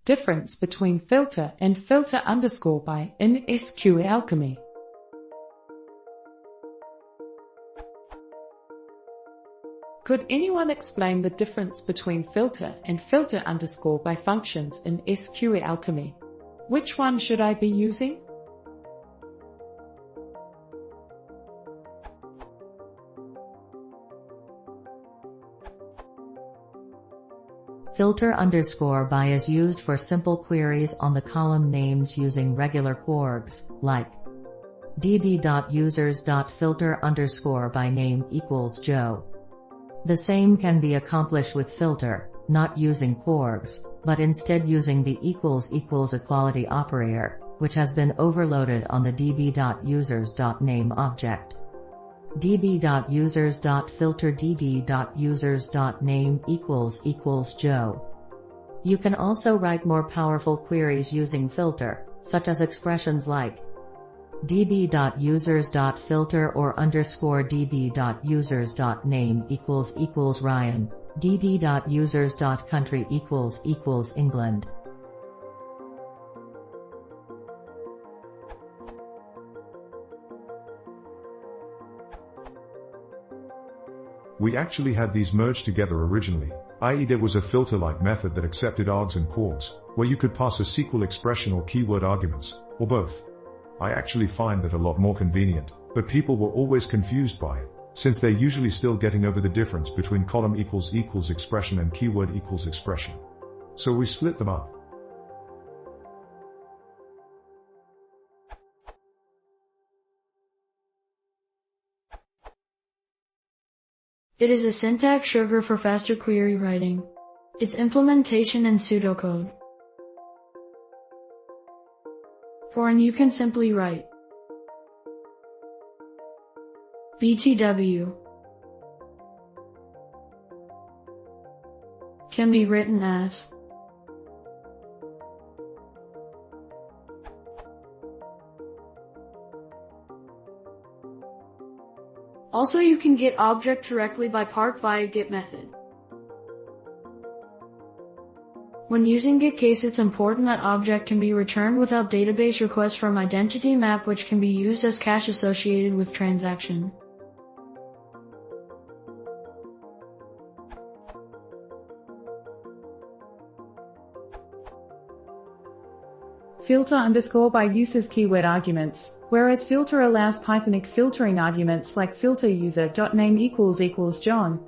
Difference between filter and filter underscore by in SQLAlchemy. Could anyone explain the difference between filter and filter underscore by functions in SQLAlchemy? Which one should I be using? Filter underscore by is used for simple queries on the column names using regular quargs, like db.users.filter underscore by name equals Joe. The same can be accomplished with filter, not using quargs, but instead using the equals equality operator, which has been overloaded on the db.users.name object. db.users.filter db.users.name equals Joe. You can also write more powerful queries using filter, such as expressions like db.users.filter or underscore db.users.name equals Ryan, db.users.country equals England. We actually had these merged together originally, i.e. there was a filter-like method that accepted args and quargs, where you could pass a SQL expression or keyword arguments, or both. I actually find that a lot more convenient, but people were always confused by it, since they're usually still getting over the difference between column equals expression and keyword equals expression. So we split them up. It is a syntax sugar for faster query writing. Its implementation in pseudocode. For and you can simply write BTW can be written as Also, you can get object directly by park via get method. When using get case, it's important that object can be returned without database requests from identity map, which can be used as cache associated with transaction. Filter underscore by uses keyword arguments, whereas filter allows Pythonic filtering arguments like filter user.name equals John.